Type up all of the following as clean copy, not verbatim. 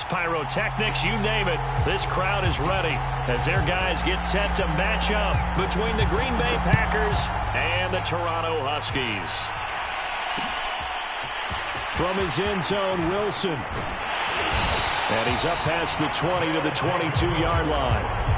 pyrotechnics, you name it. This crowd is ready as their guys get set to match up between the Green Bay Packers and the Toronto Huskies. From his end zone, Wilson. And he's up past the 20 to the 22-yard line.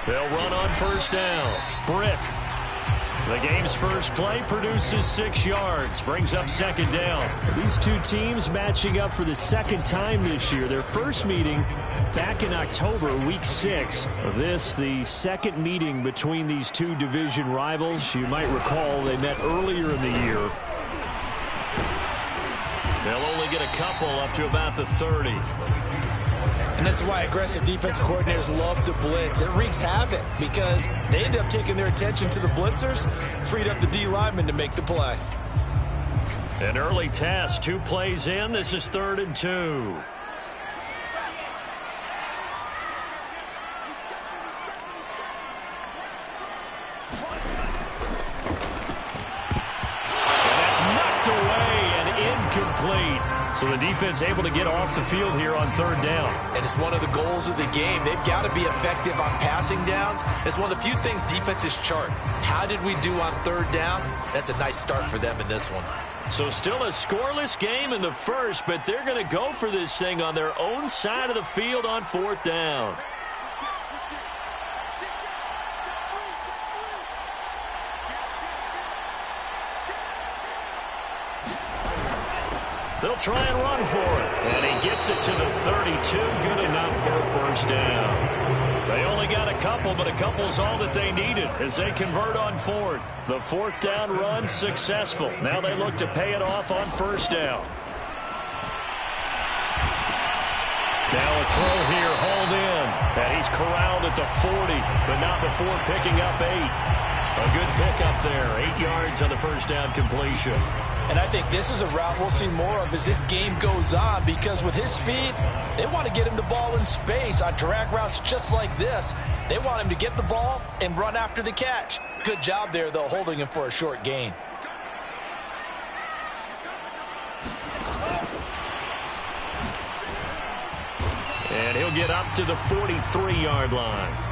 They'll run on first down. Britt. The game's first play produces 6 yards. Brings up second down. These two teams matching up for the second time this year. Their first meeting back in October, week 6. This, the second meeting between these two division rivals. You might recall they met earlier in the year. They'll only get a couple up to about the 30. And this is why aggressive defensive coordinators love to blitz. It wreaks havoc because they end up taking their attention to the blitzers, freed up the D lineman to make the play. An early test, 2 plays in. This is 3rd and 2. And that's knocked away and incomplete. So the defense able to get off the field here on 3rd down. And it's one of the goals of the game. They've got to be effective on passing downs. It's one of the few things defenses chart. How did we do on 3rd down? That's a nice start for them in this one. So still a scoreless game in the first, but they're going to go for this thing on their own side of the field on 4th down. They'll try and run for it. And he gets it to the 32. Good enough for a first down. They only got a couple, but a couple's all that they needed as they convert on 4th. The 4th down run successful. Now they look to pay it off on first down. Now a throw here, hauled in. And he's corralled at the 40, but not before picking up 8. A good pickup there. 8 yards on the first down completion. And I think this is a route we'll see more of as this game goes on because with his speed, they want to get him the ball in space on drag routes just like this. They want him to get the ball and run after the catch. Good job there, though, holding him for a short gain. And he'll get up to the 43-yard line.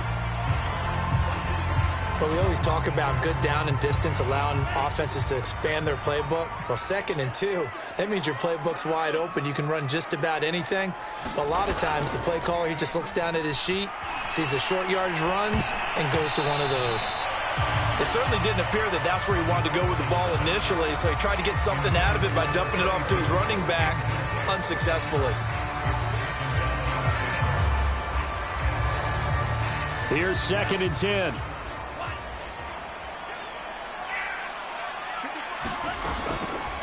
But we always talk about good down and distance, allowing offenses to expand their playbook. Well, 2nd and 2, that means your playbook's wide open. You can run just about anything. But a lot of times, the play caller, he just looks down at his sheet, sees the short yardage runs, and goes to one of those. It certainly didn't appear that that's where he wanted to go with the ball initially, so he tried to get something out of it by dumping it off to his running back unsuccessfully. Here's 2nd and 10.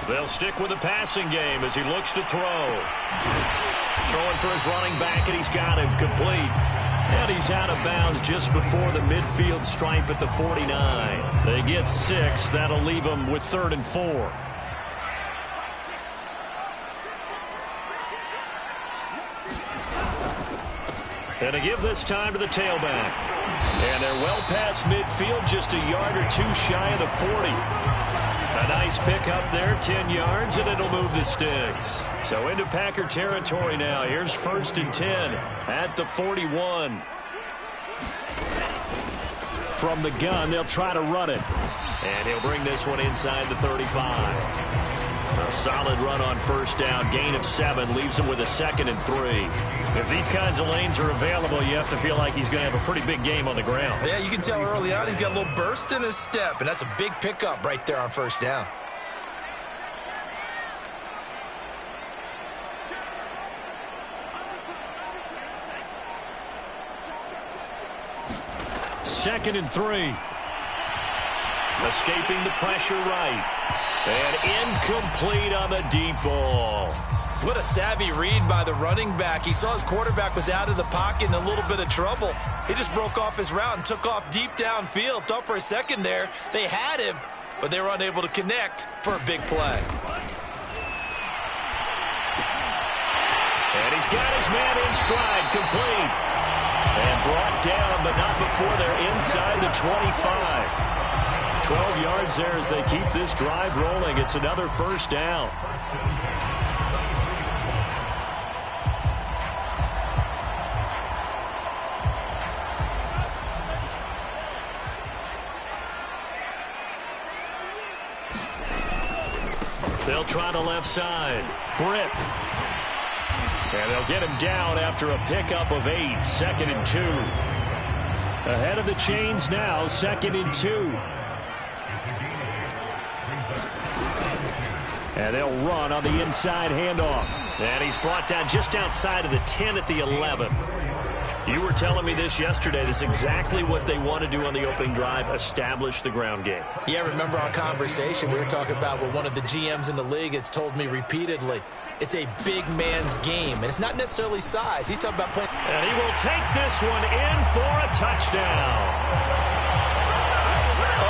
They'll stick with the passing game as he looks to throw. Throwing for his running back, and he's got him complete. And he's out of bounds just before the midfield stripe at the 49. They get 6. That'll leave them with 3rd and 4. And to give this time to the tailback. And they're well past midfield, just a yard or 2 shy of the 40. A nice pick up there, 10 yards, and it'll move the sticks. So into Packer territory now. Here's 1st and 10 at the 41. From the gun, they'll try to run it. And he'll bring this one inside the 35. A solid run on first down. Gain of 7 leaves him with a 2nd and 3. If these kinds of lanes are available, you have to feel like he's going to have a pretty big game on the ground. Yeah, you can tell early on he's got a little burst in his step, and that's a big pickup right there on first down. Second and 3. Escaping the pressure right. And incomplete on the deep ball. What a savvy read by the running back. He saw his quarterback was out of the pocket in a little bit of trouble. He just broke off his route and took off deep downfield. Thought for a second there they had him, but they were unable to connect for a big play. And he's got his man in stride, complete. And brought down, but not before they're inside the 25. 12 yards there as they keep this drive rolling. It's another first down. They'll try the left side. Britt. And they'll get him down after a pickup of 8. 2nd and 2. Ahead of the chains now. 2nd and 2. And they'll run on the inside handoff. And he's brought down just outside of the 10 at the 11. You were telling me this yesterday. This is exactly what they want to do on the opening drive, establish the ground game. Yeah, remember our conversation? We were talking about what one of the GMs in the league has told me repeatedly. It's a big man's game, and it's not necessarily size. He's talking about playing. And he will take this one in for a touchdown.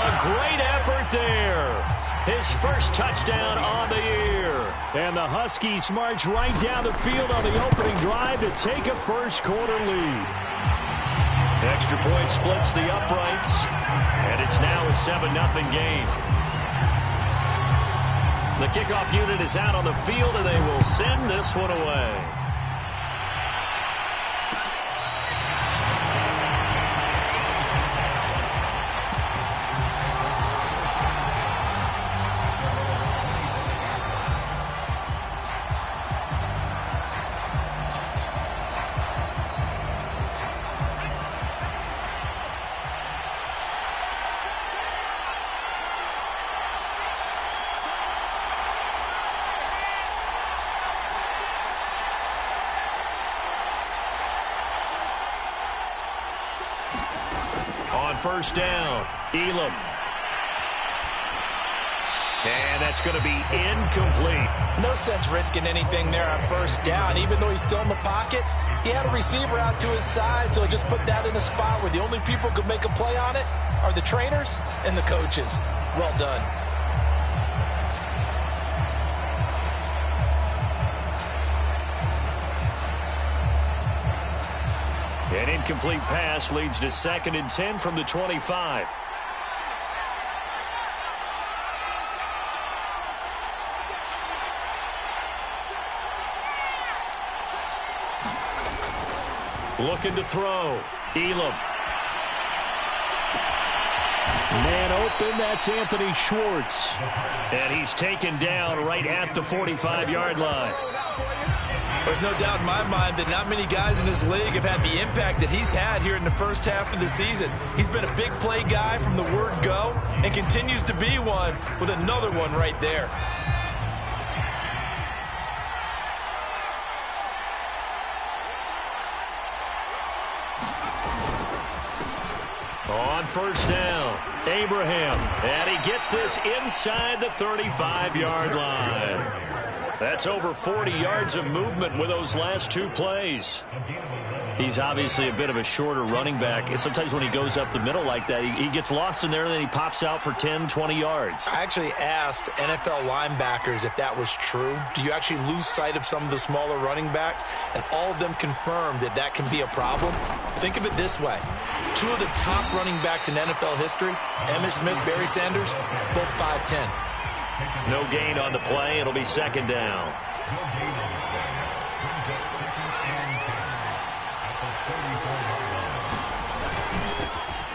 A great effort there. His first touchdown on the year. And the Huskies march right down the field on the opening drive to take a first-quarter lead. Extra point splits the uprights, and it's now a 7-0 game. The kickoff unit is out on the field, and they will send this one away. First down, Elam. And that's going to be incomplete. No sense risking anything there on first down. Even though he's still in the pocket, he had a receiver out to his side, so just put that in a spot where the only people who could make a play on it are the trainers and the coaches. Well done. An incomplete pass leads to 2nd and 10 from the 25. Looking to throw. Elam. Man open, that's Anthony Schwartz. And he's taken down right at the 45-yard line. There's no doubt in my mind that not many guys in this league have had the impact that he's had here in the first half of the season. He's been a big play guy from the word go and continues to be one with another one right there. On first down, Abraham. And he gets this inside the 35-yard line. That's over 40 yards of movement with those last 2 plays. He's obviously a bit of a shorter running back. And sometimes when he goes up the middle like that, he gets lost in there, and then he pops out for 10, 20 yards. I actually asked NFL linebackers if that was true. Do you actually lose sight of some of the smaller running backs? And all of them confirmed that that can be a problem. Think of it this way. 2 of the top running backs in NFL history, Emmitt Smith, Barry Sanders, both 5'10". No gain on the play. It'll be 2nd down.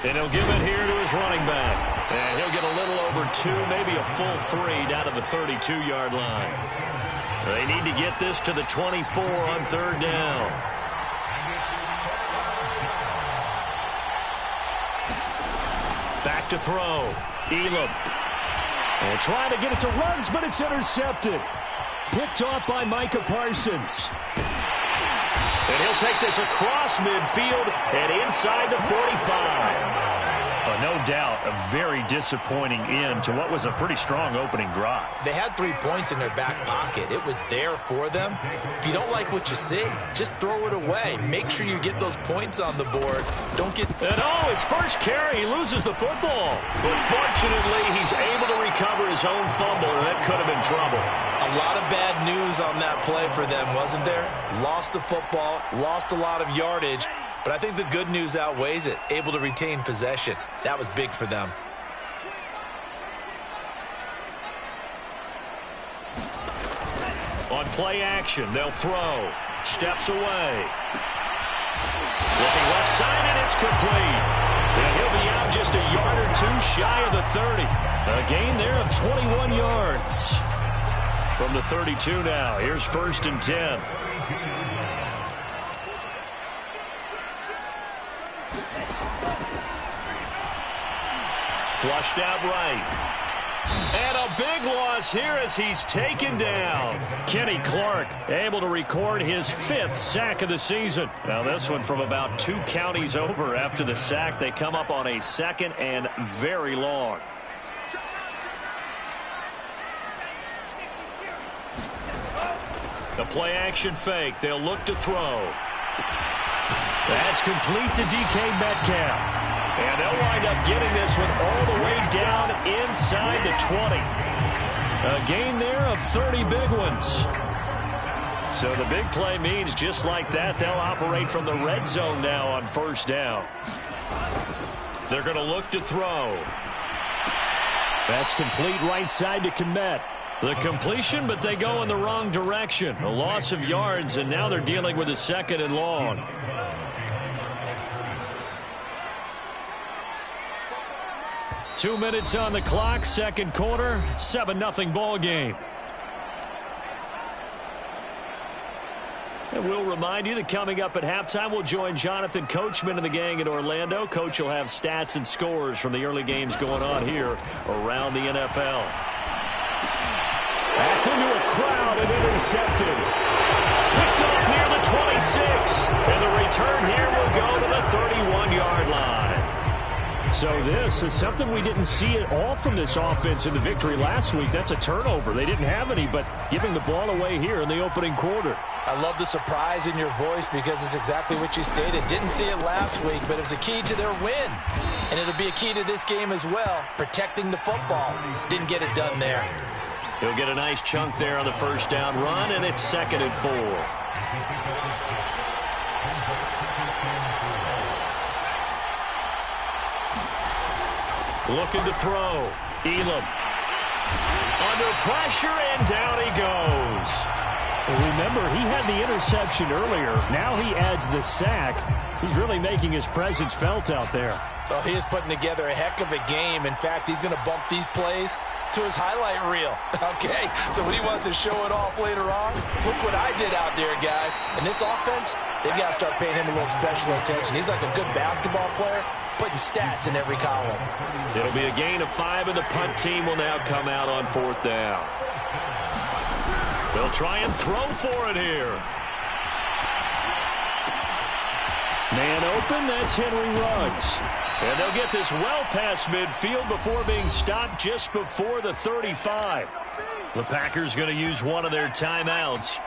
And he'll give it here to his running back. And he'll get a little over 2, maybe a full 3 down to the 32-yard line. They need to get this to the 24 on 3rd down. Back to throw. Elam. And trying to get it to Ruggs, but it's intercepted. Picked off by Micah Parsons. And he'll take this across midfield and inside the 45. No doubt, a very disappointing end to what was a pretty strong opening drive. They had 3 points in their back pocket. It was there for them. If you don't like what you see, just throw it away. Make sure you get those points on the board. Don't get... And his first carry, he loses the football. But fortunately, he's able to recover his own fumble, and that could have been trouble. A lot of bad news on that play for them, wasn't there? Lost the football, lost a lot of yardage. But I think the good news outweighs it. Able to retain possession. That was big for them. On play action, they'll throw. Steps away. Looking left side, and it's complete. And he'll be out just a yard or 2 shy of the 30. A gain there of 21 yards. From the 32 now. Here's 1st and 10. Flushed out right. And a big loss here as he's taken down. Kenny Clark able to record his 5th sack of the season. Now this one from about 2 counties over after the sack. They come up on a 2nd and very long. The play action fake. They'll look to throw. That's complete to DK Metcalf. And they'll wind up getting this one all the way down inside the 20. A gain there of 30 big ones. So the big play means just like that, they'll operate from the red zone now on 1st down. They're going to look to throw. That's complete right side to Kmet. The completion, but they go in the wrong direction. A loss of yards, and now they're dealing with a 2nd and long. Two minutes on the clock, 2nd quarter, 7-0 ball game. And we'll remind you that coming up at halftime, we'll join Jonathan Coachman and the gang in Orlando. Coach will have stats and scores from the early games going on here around the NFL. That's into a crowd and intercepted. Picked off near the 26. And the return here will go to the 31-yard line. So this is something we didn't see at all from this offense in the victory last week. That's a turnover. They didn't have any, but giving the ball away here in the opening quarter. I love the surprise in your voice because it's exactly what you stated. Didn't see it last week, but it was a key to their win. And it'll be a key to this game as well, protecting the football. Didn't get it done there. He'll get a nice chunk there on the 1st down run, and it's 2nd and 4. Looking to throw. Elam. Under pressure, and down he goes. Well, remember, he had the interception earlier. Now he adds the sack. He's really making his presence felt out there. Oh, he is putting together a heck of a game. In fact, he's going to bump these plays to his highlight reel. Okay, so when he wants to show it off later on, look what I did out there, guys. And this offense, they've got to start paying him a little special attention. He's like a good basketball player, putting stats in every column. It'll be a gain of 5, and the punt team will now come out on 4th down. They'll try and throw for it here. Man open, that's Henry Ruggs. And they'll get this well past midfield before being stopped just before the 35. The Packers going to use one of their timeouts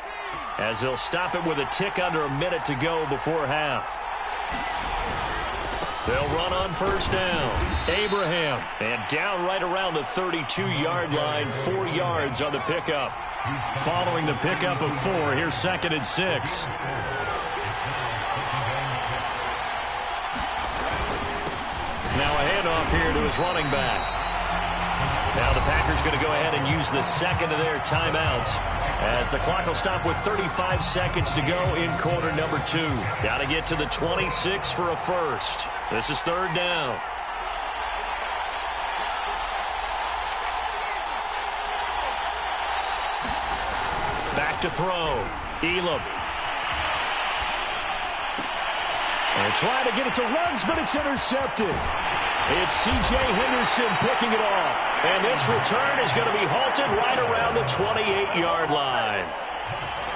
as they'll stop it with a tick under a minute to go before half. They'll run on 1st down. Abraham. And down right around the 32-yard line, 4 yards on the pickup. Following the pickup of 4, here's 2nd and 6. Now a handoff here to his running back. Now the Packers going to go ahead and use the 2nd of their timeouts as the clock will stop with 35 seconds to go in quarter number 2. Got to get to the 26 for a first. This is 3rd down. Back to throw. Elam. And trying to get it to Ruggs, but it's intercepted. It's C.J. Henderson picking it off. And this return is going to be halted right around the 28-yard line.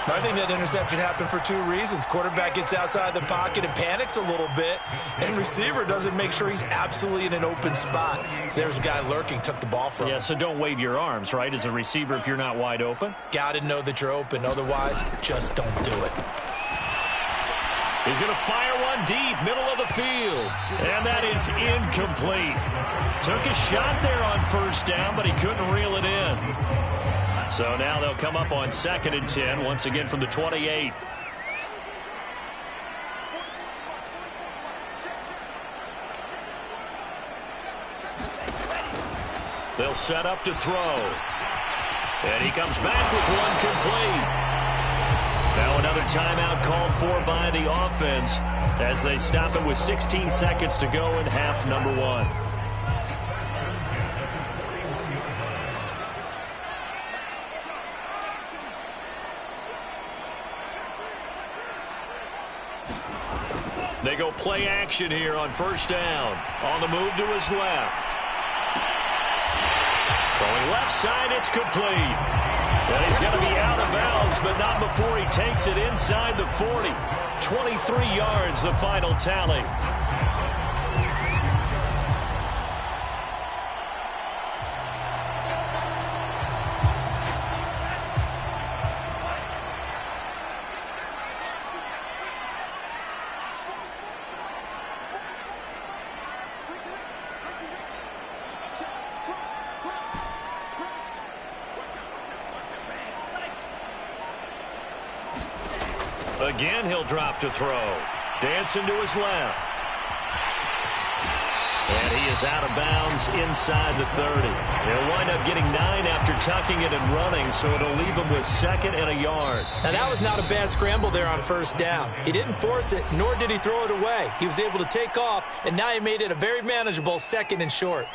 I think that interception happened for two reasons. Quarterback gets outside the pocket and panics a little bit, and receiver doesn't make sure he's absolutely in an open spot. So there's a guy lurking, took the ball from him. Yeah, so don't wave your arms, right, as a receiver if you're not wide open? Got to know that you're open. Otherwise, just don't do it. He's going to fire one deep, middle of the field. And that is incomplete. Took a shot there on first down, but he couldn't reel it in. So now they'll come up on 2nd and 10, once again from the 28. They'll set up to throw. And he comes back with one complete. Now another timeout called for by the offense as they stop it with 16 seconds to go in half number 1. They go play action here on first down. On the move to his left. Throwing left side, it's complete. And he's going to be out of bounds, but not before he takes it inside the 40. 23 yards, the final tally. Again, he'll drop to throw. Dancing to his left. And he is out of bounds inside the 30. He'll wind up getting 9 after tucking it and running, so it'll leave him with 2nd and a yard. Now, that was not a bad scramble there on first down. He didn't force it, nor did he throw it away. He was able to take off, and now he made it a very manageable 2nd and short.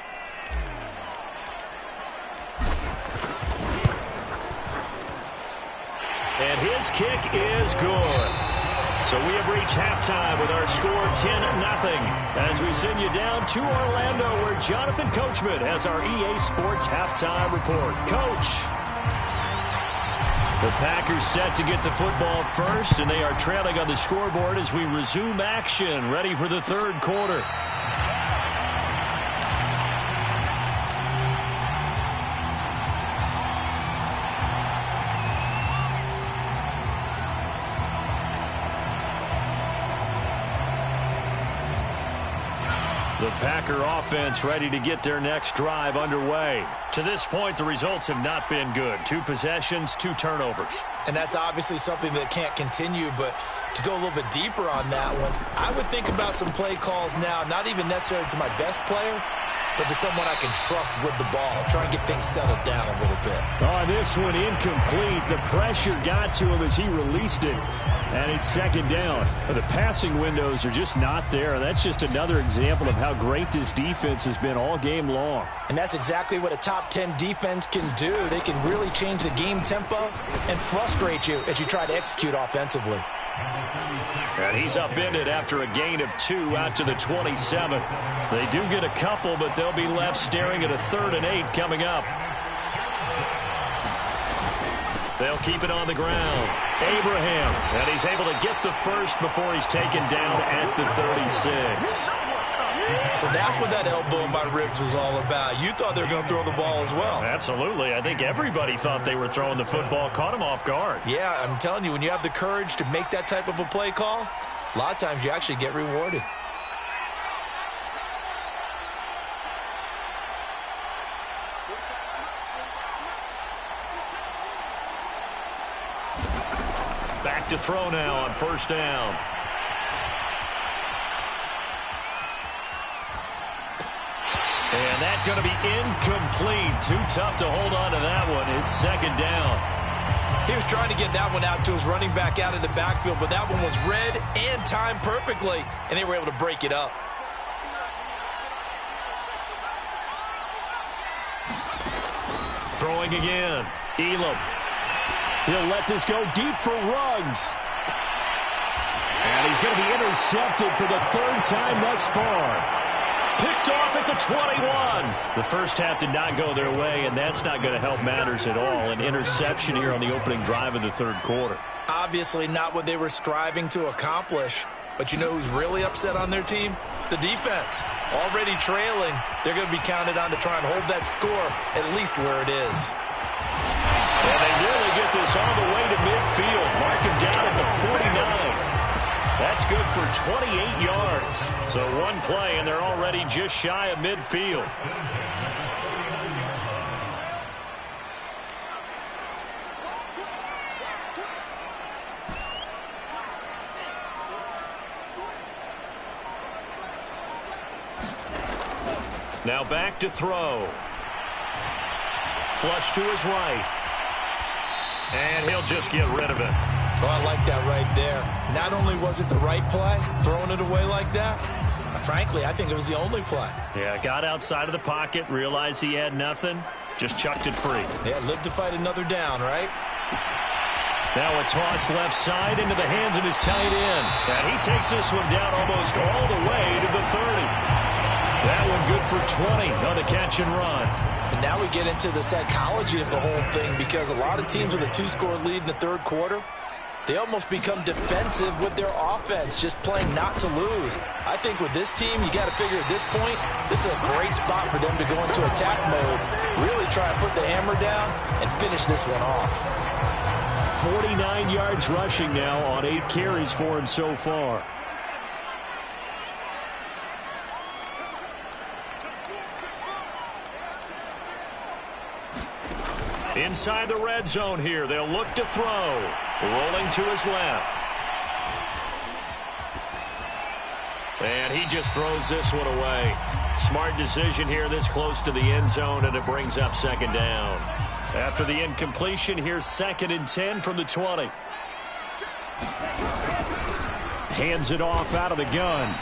And his kick is good. So we have reached halftime with our score 10-0 as we send you down to Orlando where Jonathan Coachman has our EA Sports halftime report. Coach. The Packers set to get the football first, and they are trailing on the scoreboard as we resume action, ready for the third quarter. The Packer offense ready to get their next drive underway. To this point, the results have not been good. 2 possessions, 2 turnovers. And that's obviously something that can't continue, but to go a little bit deeper on that one, I would think about some play calls now, not even necessarily to my best player, but to someone I can trust with the ball. Try and get things settled down a little bit. Oh, this one incomplete. The pressure got to him as he released it. And it's 2nd down. The passing windows are just not there. That's just another example of how great this defense has been all game long. And that's exactly what a top 10 defense can do. They can really change the game tempo and frustrate you as you try to execute offensively. And he's upended after a gain of 2 out to the 27. They do get a couple, but they'll be left staring at a 3rd and 8 coming up. They'll keep it on the ground. Abraham, and he's able to get the first before he's taken down at the 36. So that's what that elbow in my ribs was all about. You thought they were going to throw the ball as well. Absolutely. I think everybody thought they were throwing the football, caught him off guard. Yeah, I'm telling you, when you have the courage to make that type of a play call, a lot of times you actually get rewarded. Back to throw now on first down. And that's going to be incomplete. Too tough to hold on to that one. It's 2nd down. He was trying to get that one out to his running back out of the backfield, but that one was read and timed perfectly, and they were able to break it up. Throwing again. Elam. He'll let this go deep for Ruggs. And he's going to be intercepted for the 3rd time thus far. Picked off at the 21. The first half did not go their way, and that's not going to help matters at all. An interception here on the opening drive of the 3rd quarter. Obviously not what they were striving to accomplish. But you know who's really upset on their team? The defense. Already trailing, they're going to be counted on to try and hold that score at least where it is. And they nearly get this all the way to midfield. Mark him down at the 49. That's good for 28 yards. So one play, and they're already just shy of midfield. Now back to throw. Flush to his right. And he'll just get rid of it. Oh, I like that right there. Not only was it the right play, throwing it away like that, frankly, I think it was the only play. Yeah, got outside of the pocket, realized he had nothing, just chucked it free. Yeah, lived to fight another down, right? Now a toss left side into the hands of his tight end. And he takes this one down almost all the way to the 30. That one good for 20 on the catch and run. And now we get into the psychology of the whole thing, because a lot of teams with a 2-score lead in the third quarter, they almost become defensive with their offense, just playing not to lose. I think with this team, you got to figure at this point, this is a great spot for them to go into attack mode, really try and put the hammer down and finish this one off. 49 yards rushing now on 8 carries for him so far. Inside the red zone here, they'll look to throw. Rolling to his left. And he just throws this one away. Smart decision here this close to the end zone, and it brings up second down. After the incompletion, here's 2nd and 10 from the 20. Hands it off out of the gun.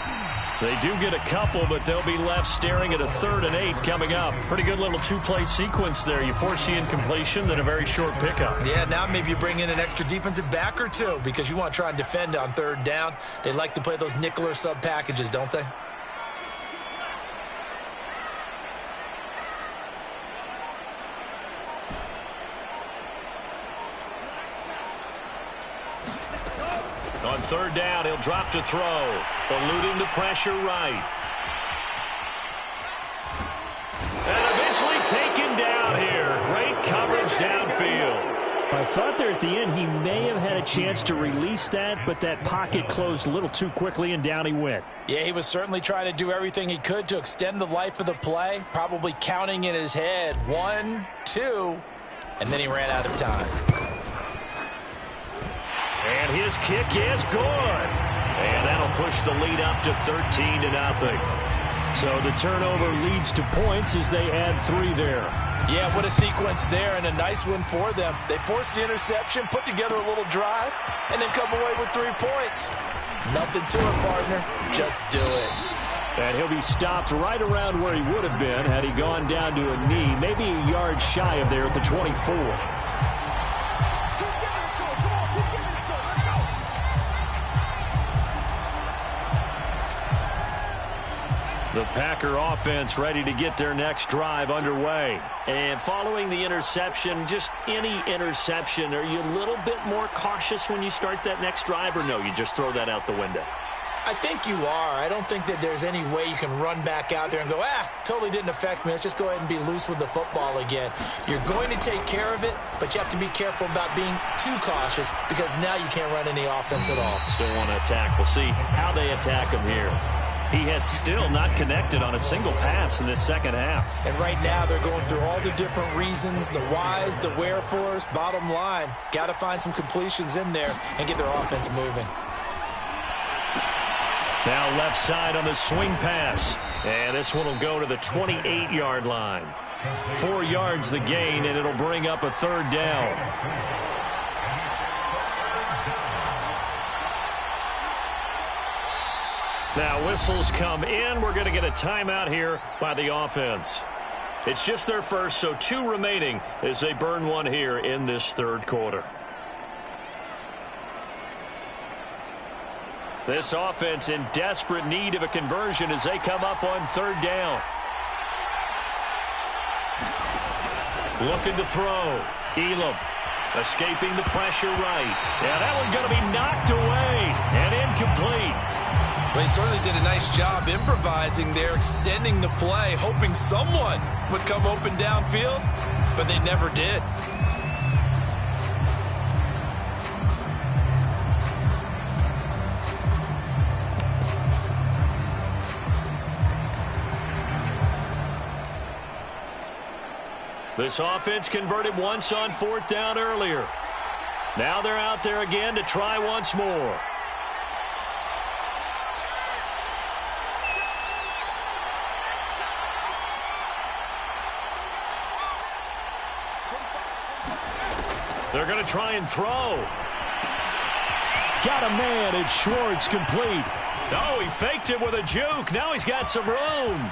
They do get a couple, but they'll be left staring at a 3rd and 8 coming up. Pretty good little 2-play sequence there. You force the incompletion, then a very short pickup. Yeah, now maybe you bring in an extra defensive back or two, because you want to try and defend on 3rd down. They like to play those nickel or sub packages, don't they? On 3rd down, he'll drop to throw, eluding the pressure right. And eventually taken down here. Great coverage downfield. I thought there at the end he may have had a chance to release that, but that pocket closed a little too quickly, and down he went. Yeah, he was certainly trying to do everything he could to extend the life of the play, probably counting in his head 1, 2, and then he ran out of time. And his kick is good. And that'll push the lead up to 13-0. So the turnover leads to points as they add 3 there. Yeah, what a sequence there, and a nice one for them. They forced the interception, put together a little drive, and then come away with 3 points. Nothing to it, partner. Just do it. And he'll be stopped right around where he would have been had he gone down to a knee, maybe a yard shy of there at the 24. The Packer offense ready to get their next drive underway. And following the interception, just any interception, are you a little bit more cautious when you start that next drive, or no, you just throw that out the window? I think you are. I don't think that there's any way you can run back out there and go, totally didn't affect me. Let's just go ahead and be loose with the football again. You're going to take care of it, but you have to be careful about being too cautious, because now you can't run any offense at all. Still want to attack. We'll see how they attack him here. He has still not connected on a single pass in this second half. And right now they're going through all the different reasons, the whys, the wherefores. Bottom line, got to find some completions in there and get their offense moving. Now left side on the swing pass. And this one will go to the 28-yard line. 4 yards the gain, and it'll bring up a 3rd down. Now whistles come in. We're going to get a timeout here by the offense. It's just their first, so 2 remaining as they burn one here in this third quarter. This offense in desperate need of a conversion as they come up on 3rd down. Looking to throw. Elam. Escaping the pressure right. Yeah, that one going to be knocked away and incomplete. Well, he certainly did a nice job improvising there, extending the play, hoping someone would come open downfield, but they never did. This offense converted once on 4th down earlier. Now they're out there again to try once more. They're going to try and throw. Got a man, it's Schwartz, complete. Oh, he faked it with a juke. Now he's got some room.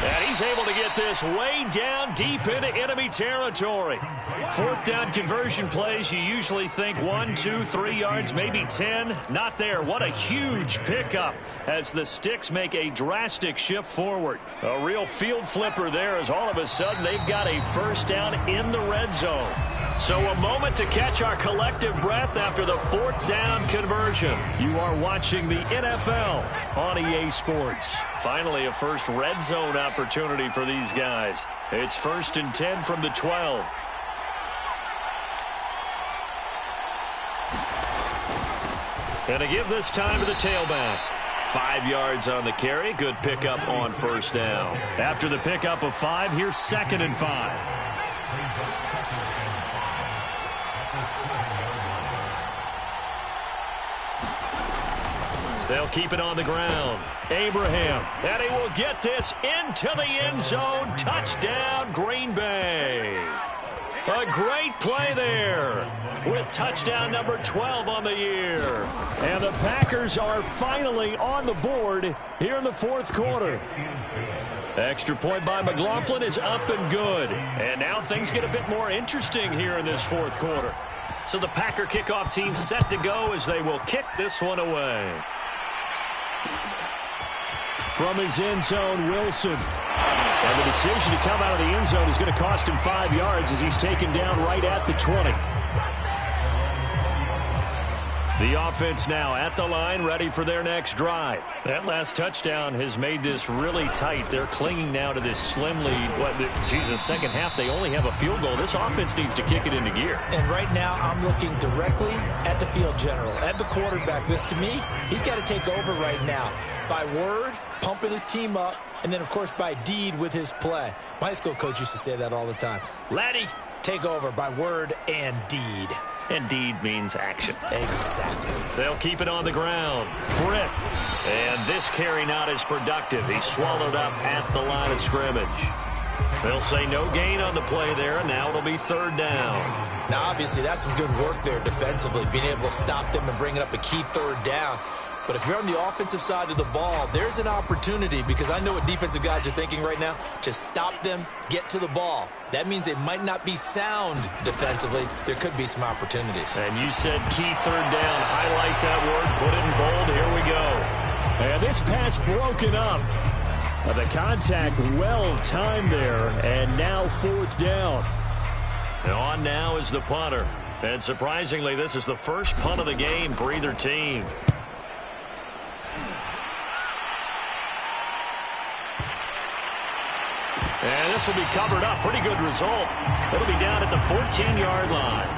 And he's able to get this way down deep into enemy territory. 4th down conversion plays, you usually think 1, 2, 3 yards, maybe 10. Not there. What a huge pickup as the Sticks make a drastic shift forward. A real field flipper there as all of a sudden they've got a 1st down in the red zone. So a moment to catch our collective breath after the 4th down conversion. You are watching the NFL on EA Sports. Finally, a first red zone opportunity for these guys. It's 1st and 10 from the 12. And to give this time to the tailback. 5 yards on the carry. Good pickup on 1st down. After the pickup of 5, here's 2nd and 5. They'll keep it on the ground. Abraham, and he will get this into the end zone. Touchdown, Green Bay. A great play there with touchdown number 12 on the year. And the Packers are finally on the board here in the 4th quarter. Extra point by McLaughlin is up and good. And now things get a bit more interesting here in this 4th quarter. So the Packer kickoff team set to go as they will kick this one away. From his end zone, Wilson. And the decision to come out of the end zone is going to cost him 5 yards as he's taken down right at the 20. The offense now at the line, ready for their next drive. That last touchdown has made this really tight. They're clinging now to this slim lead. Second half, they only have a field goal. This offense needs to kick it into gear. And right now, I'm looking directly at the field general, at the quarterback. Because to me, he's got to take over right now. By word, pumping his team up, and then, of course, by deed with his play. My high school coach used to say that all the time. Laddie, take over by word and deed. And deed means action. Exactly. They'll keep it on the ground. Britt. And this carry not as productive. He's swallowed up at the line of scrimmage. They'll say no gain on the play there, and now it'll be 3rd down. Now, obviously, that's some good work there defensively, being able to stop them and bring it up a key 3rd down. But if you're on the offensive side of the ball, there's an opportunity, because I know what defensive guys are thinking right now. Just stop them, get to the ball. That means they might not be sound defensively. There could be some opportunities. And you said key 3rd down. Highlight that word. Put it in bold. Here we go. And this pass broken up. The contact well timed there. And now 4th down. And on now is the punter. And surprisingly, this is the first punt of the game for either team. And this will be covered up. Pretty good result. It'll be down at the 14-yard line.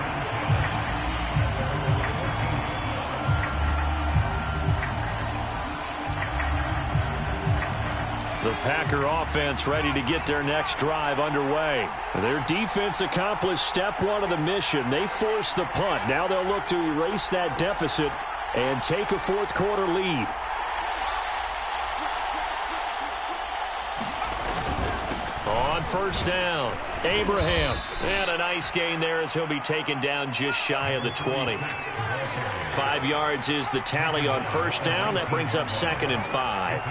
The Packer offense ready to get their next drive underway. Their defense accomplished step 1 of the mission. They forced the punt. Now they'll look to erase that deficit and take a 4th quarter lead. On 1st down, Abraham. And a nice gain there as he'll be taken down just shy of the 20. 5 yards is the tally on 1st down. That brings up 2nd and 5.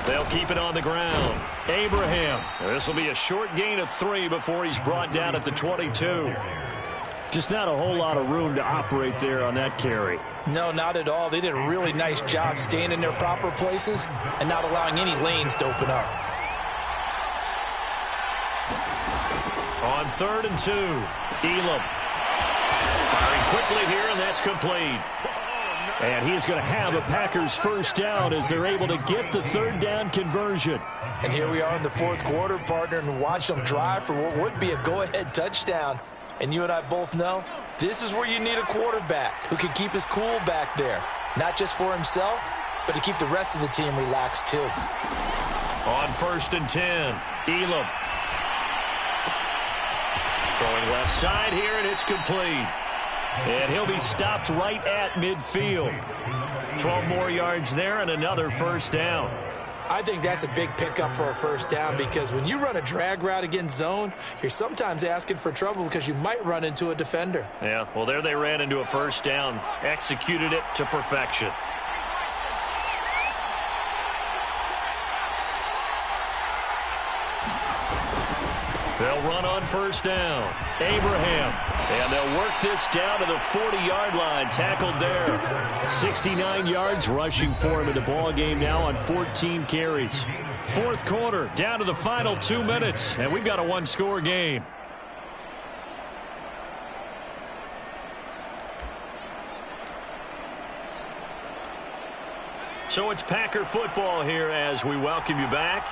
They'll keep it on the ground. Abraham. This will be a short gain of 3 before he's brought down at the 22. Just not a whole lot of room to operate there on that carry. No, not at all. They did a really nice job staying in their proper places and not allowing any lanes to open up. On 3rd and 2, Elam. Firing quickly here, and that's complete. And he is going to have a Packers first down as they're able to get the 3rd down conversion. And here we are in the 4th quarter, partner, and watch them drive for what would be a go-ahead touchdown. And you and I both know this is where you need a quarterback who can keep his cool back there. Not just for himself, but to keep the rest of the team relaxed too. On 1st and 10, Elam. Throwing left side here, and it's complete. And he'll be stopped right at midfield. 12 more yards there and another first down. I think that's a big pickup for a first down because when you run a drag route against zone, you're sometimes asking for trouble because you might run into a defender. Yeah, well, there they ran into a first down, executed it to perfection. They'll run on first down. Abraham. And they'll work this down to the 40-yard line. Tackled there. 69 yards rushing for him in the ball game now on 14 carries. 4th quarter, down to the final 2 minutes. And we've got a one-score game. So it's Packer football here as we welcome you back.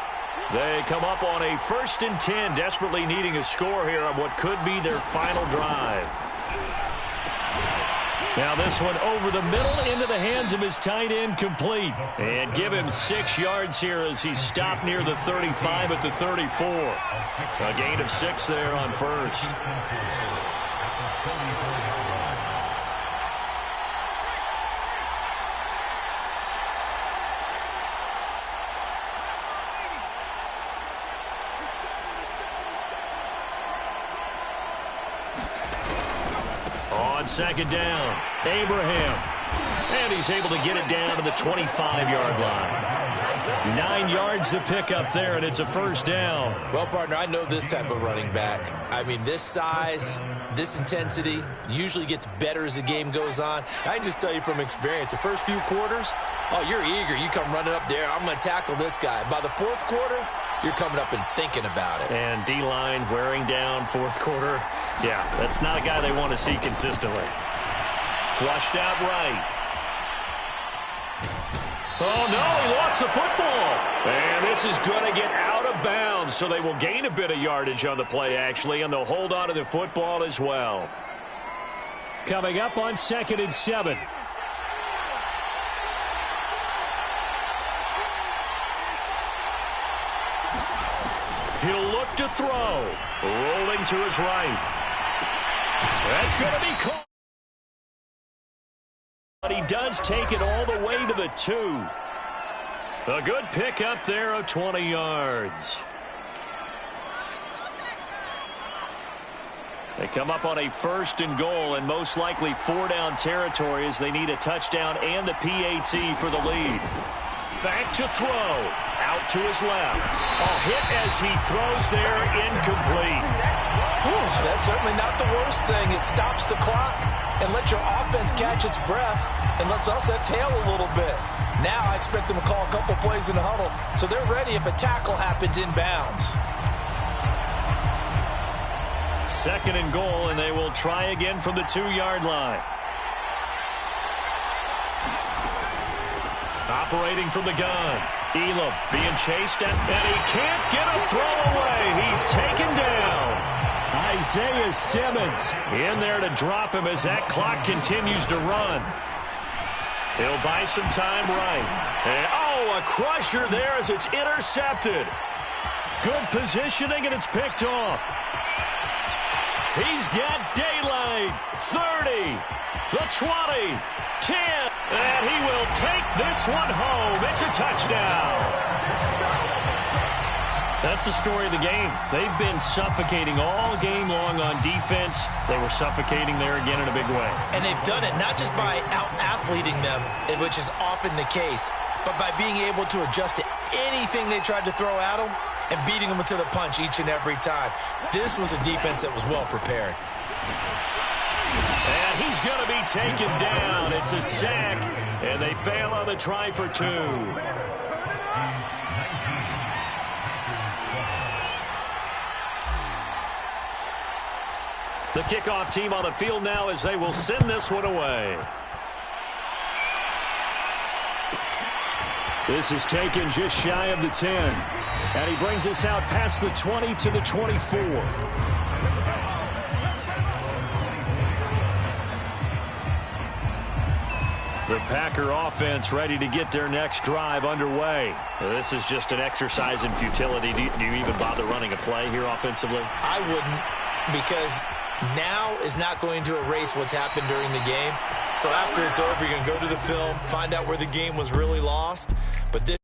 They come up on a 1st and 10, desperately needing a score here on what could be their final drive. Now this one over the middle into the hands of his tight end, complete. And give him 6 yards here as he's stopped near the 35 at the 34. A gain of 6 there on 1st. On 2nd down, Abraham. And he's able to get it down to the 25-yard line. 9 yards to pick up there, and it's a first down. Well, partner, I know this type of running back. I mean, this size, this intensity usually gets better as the game goes on. I can just tell you from experience, the first few quarters, oh, you're eager. You come running up there, I'm going to tackle this guy. By the 4th quarter, you're coming up and thinking about it. And D-line wearing down 4th quarter. Yeah, that's not a guy they want to see consistently. Flushed out right. Oh, no, he lost the football. And this is going to get out of bounds, so they will gain a bit of yardage on the play, actually, and they'll hold on to the football as well. Coming up on 2nd and 7. He'll look to throw. Rolling to his right. That's going to be caught. But he does take it all the way to the 2. A good pickup there of 20 yards. They come up on a 1st and goal and most likely 4-down territory as they need a touchdown and the PAT for the lead. Back to throw. Out to his left. A hit as he throws there, incomplete. Whew, that's certainly not the worst thing. It stops the clock and lets your offense catch its breath and lets us exhale a little bit. Now I expect them to call a couple plays in the huddle so they're ready if a tackle happens inbounds. 2nd and goal, and they will try again from the 2-yard line. Operating from the gun. Elam being chased, and he can't get a throw away. He's taken down. Isaiah Simmons in there to drop him as that clock continues to run. He'll buy some time right. And, oh, a crusher there as it's intercepted. Good positioning, and it's picked off. He's got daylight. 30, the 20, 10, and he will take this one home. It's a touchdown. That's the story of the game. They've been suffocating all game long on defense. They were suffocating there again in a big way. And they've done it not just by out-athleting them, which is often the case, but by being able to adjust to anything they tried to throw at them and beating them to the punch each and every time. This was a defense that was well prepared. And he's going to be taken down. It's a sack, and they fail on the try for 2. The kickoff team on the field now as they will send this one away. This is taken just shy of the 10. And he brings us out past the 20 to the 24. The Packer offense ready to get their next drive underway. This is just an exercise in futility. Do you even bother running a play here offensively? I wouldn't, because now is not going to erase what's happened during the game. So after it's over, you're going to go to the film, find out where the game was really lost. But this